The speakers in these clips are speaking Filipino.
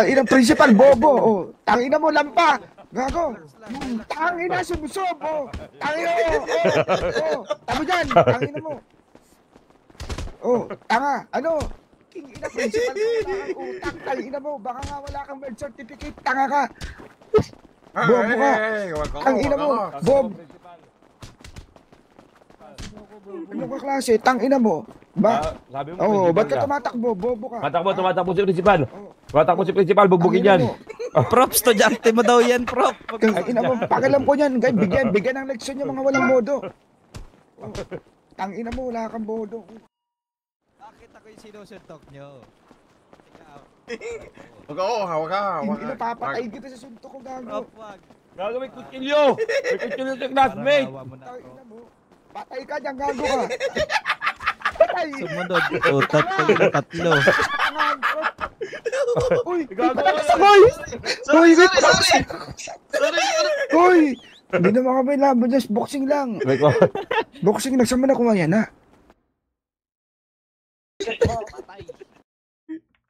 Inang principal, bobo. Oh, tangina mo, lampa. Gago. Tangina, sumusob. Oh, tangina mo. Oh, tamo dyan. Tangina mo. Oh, tanga. Ano? Ina principal ko, wala kang utang. Tangina mo, baka nga wala kang birth certificate. Tanga ka. Bobo ka. Tangina mo, bob. Ano ka klase? Tangina mo. Sabi mo, oh, ba't ka tumatakbo? Bobo ka. Tumatakbo si principal. Tumatakbo si principal, bugbugin yan. Prop, estudyante mo daw yan, prop. Tangina mo, pakialam ko yan. Bigyan ng leksyon yung mga walang modo. Oh, tangina mo, wala kang modo. Bakit ako yung sinusuntok nyo? Hawak ka. Hindi na papatay kita sa suntok ko, gago. Prop, wag. Gago, may kutsilyo. May kutsilyo sa classmate. Tangina mo. Patay ka dyan, gago ka. Patay. Sumunod, utat ko yung tatlo. Uy, Gago. Uy! Uy, wait. Sorry. Uy! Hindi naman kami laban dyan. Boxing lang. Boxing lang. Saan mo na kumayan, ha?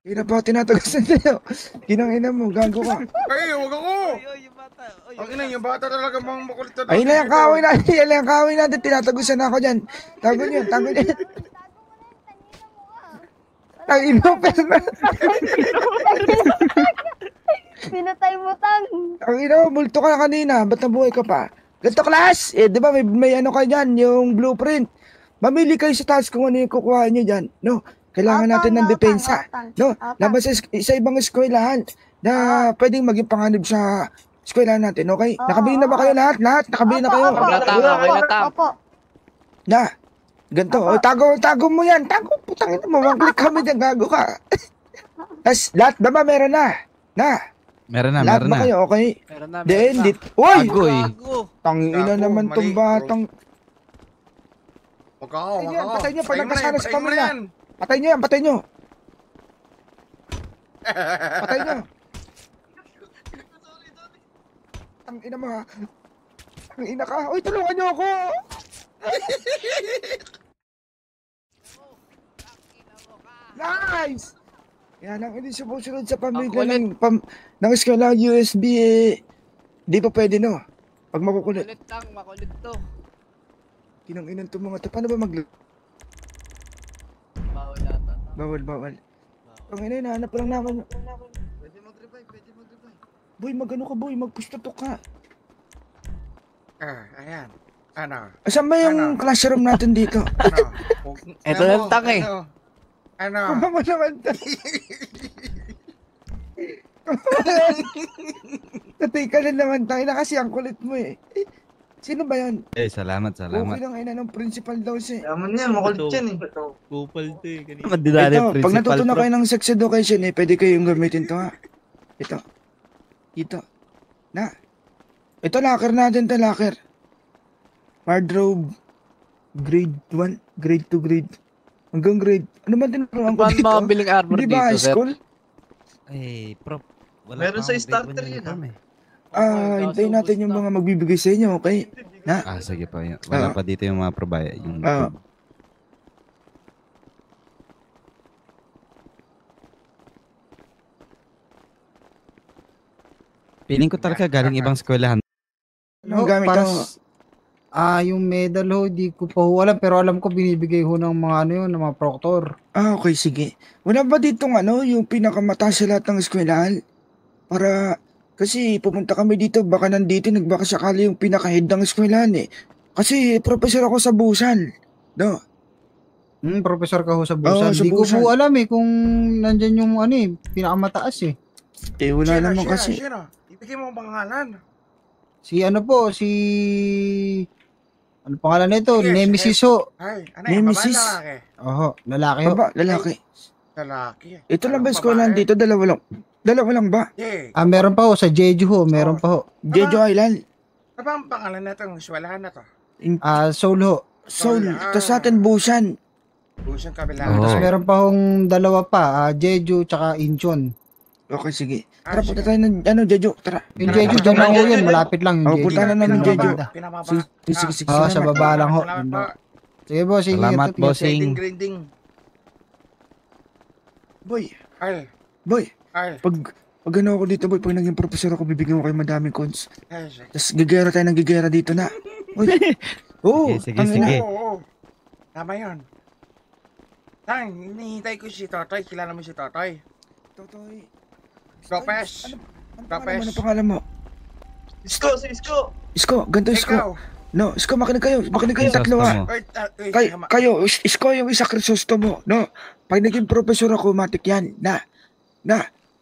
Kina pa tinatagasan tayo. Kinangina mo, gago ka. Ay, huwag ako. Yung bata. Ang ina, yung bata talaga mga makulit na. Ayun lang yung kawin natin. Yan lang yung kawin natin. Tinatagusan ako dyan. Tago niyo, tago niyo. Tangin mo, pero Pinatay mo, Tang. Tangin mo, multo ka na kanina. Ba't nabuhay ka pa? Ganito, class! Eh, di ba may ano kayo dyan, yung blueprint. Mamili kayo sa task kung ano yung kukuha nyo dyan. No? Kailangan natin ng depensa. No? Labas sa ibang eskwelahan na pwedeng maging panganib sa eskwelahan natin. Okay? Nakabili na ba kayo lahat? Nakabili na kayo? Opo. Na. Ganito. O, tago mo yan. Tago, putangin mo. Mag-click kami dyan. Gago ka. Tapos, lahat na ba meron na? Meron na, Lahat meron ba na. kayo? Okay? Meron na, Di. Uy! Gago eh. Tangina Gago, naman tong mali. batang. Huwag ako. Patay niyo, pag nagkasana sa Patay mo na pamilya. yan. Patay nyo yan, patay nyo. Patay nyo. Tangina mo ha. Tangina ka. Uy, tulungan nyo ako. Nice! Yan lang, hindi sumusunod sa pamilya ng eskwela USB eh. Di pa pwede no. Pag makukulit. Makulit to. Kinang-inan to mga to. Paano ba Bawal ata. Bawal. Ang ina, hinahanap lang naman. Pwede mag-revive. Boy, mag-ano ka boy, mag-push to ka. Ayan. Ano? Asan ba yung classroom natin dito? Ito lang, Tang eh. Ano? Kumama naman to. Tatay ka na naman tayo na kasi ang kulit mo eh. Sino ba yan? Salamat. Okay lang ina ng principal daw siya. Yaman yan, makulit yan eh. Kupal to eh. Ito, pag natuto na kayo ng sex education eh, pwede kayong gamitin to ha. Ito. Na. Ito locker natin to, locker. Wardrobe. Grade 1, grade 2, grade. Hanggang grade. Ano man tinuruan ko dito? Paano mabiling armor Hindi dito, ba high sir? school? Eh, prop. Meron sa starter yun Hintayin natin yung mga magbibigay sa inyo, okay? Na? Sige pa. Wala pa dito yung mga probaya. Yung Piling ko talaga galing ibang eskwelahan. Anong gamit parang, mo? yung medal ho, di ko pa ho alam, pero alam ko binibigay ho ng mga ano yun, ng mga proctor. Okay, sige. Wala ba ditong yung pinakamataas sa lahat ng eskwelahan? Para, kasi pupunta kami dito, baka nandito, nagbaka sakali yung pinaka-head ng eskwelahan eh. Kasi professor ako sa Busan. No? Professor ka ho sa Busan. Sa Di ko Busan. po alam eh, kung nandyan yung pinakamataas eh. Wala naman kasi. Sino? Ibigay mo ang pangalan. Si ano pangalan nito? Yes, Nemesis ho. Ay, ano Nemesis? lalaki? Oho, lalaki ho. Lalaki. Lalaki. Ito lang ba eskwelahan dito? Dalawa lang ba? Yeah. Meron pa ho, sa Jeju ho, meron pa ho. Jeju Island. Ano ba ang pangalan na itong eskwelahan na to? Seoul ho. Seoul. Tapos sa atin, Busan. Busang kabila. Tapos meron pa hong dalawa pa, Jeju tsaka Incheon. Okay, sige. Tara, punta tayo ng, Jeju. Tara. Yung Jeju, dyan lang ho yun, malapit lang yung Jeju. Punta na namin Jeju. Pinababa. Sige. Sa baba lang ho. Salamat po. Sige boss, sige. Salamat, ito, bossing. Grinding. Boy, Ay, boy. ay, Pag ano ako dito, boy, pag naging professor ako, bibigyan ko kayo madaming cons. ay, sige. Tapos gigera tayo ng gigera dito na. Uy. Oo, Sige, sige, tangina. sige. Oo. Tama yun. Tang, hinihintay ko si Totoy. Kilala mo si Totoy? Totoy. Lopez. Ano pangalan mo? Isko, si Isko. Isko, ganito Isko. Ikaw. No, Isko, makinig kayo. Makinig kayo tatlo ha. Crisostomo. Kayo, Isko yung isa Crisostomo, no? Pag naging professor ako, matik yan. Na,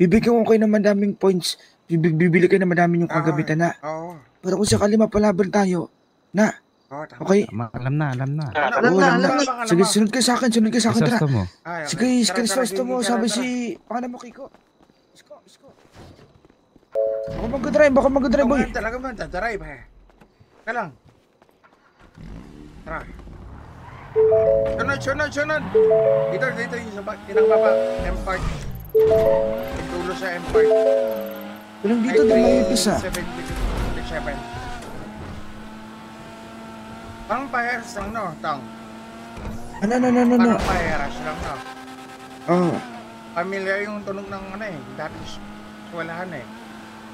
bibigyan ko kayo ng madaming points. Bibili kayo ng madaming yung kagamitan na. Oo. Pero kung sakali mapalaban tayo, na, Oo, tama. okay? Alam na. Alam Oo, na, alam na. alam na. Sige, sunod kayo sa akin, tara. Crisostomo. Ay, okay. Sige, Tara, tara, Crisostomo, sige, sabi tara, si, pangalan mo Kiko. Isko. Baka mag-drive, boy. Oo, talaga man, dadrive eh. Ka lang. Tara. Sunod. Dito yung sa baba. M-Park. Yung dulo sa M-Park. Walang dito, di may ipis ah. 7. Pang paheras lang, no? Tang. Ano. Parang paheras lang, no? Oh. Familiar yung tunog ng ano eh. Dati eskwelahan eh.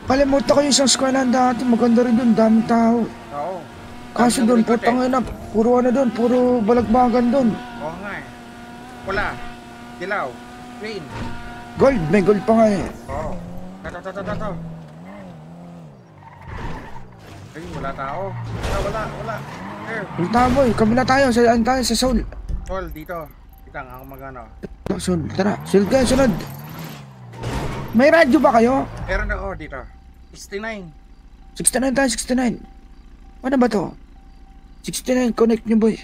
Kalimutan ko yung isang eskwelahan dati, maganda rin doon, daming tao. Oo. Kaso doon, putang ina, puro ano doon, puro balagbagan doon. Oo nga eh. Pula. Dilaw. Green. Gold, may gold pa nga eh. Oo. Tato. Ay, wala tao. Wala. Here. Yung tao boy, kabila tayo, saan tayo, sa Seoul. Tol, dito. Kitang ako magano. Seoul, tara, Seoul kayo, sunod. May radyo ba kayo? Meron ako dito. 69. 69 tayo, 69. Ano ba to? 69, connect nyo boy.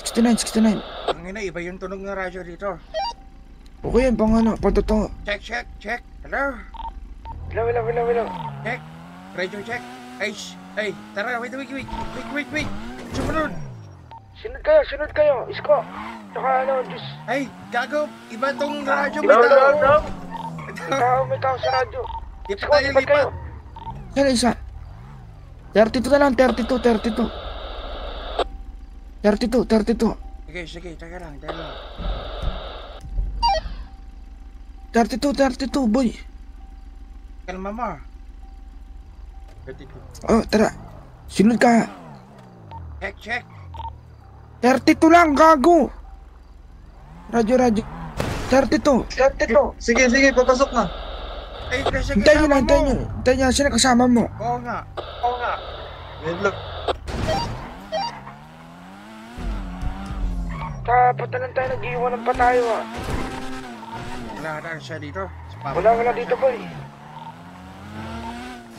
69. Ang ina, iba yung tunog ng radyo dito. Okay yan, pang ano, pang totoo. Check. Hello? Hello. Check. Radio check. Ay, tara, wait. Sumunod. Sunod kayo, Isko. Saka ano, Diyos. Ay, gago. Iba tong radyo. May tao. May tao sa radyo. Lipat. Saan isa? 32 na lang, 32. 32. Sige, teka lang. 32, boy. Kalma mo. 32. Oh, tara. Sunod ka. Check. 32 lang, gago. Radyo. 32. Sige, papasok na. Ay, kasi Hintayin kasama nyo. mo. Hintayin nyo. Sino kasama mo? Oo nga. Wait lang. Dapat na lang tayo nag-iwanan pa tayo ah. Wala siya dito. Wala dito boy.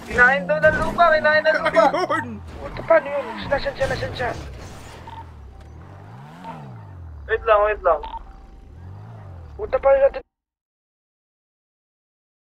Kinain daw ng lupa. Ayun! Paano yun? Nasaan siya? Wait lang. Punta pa natin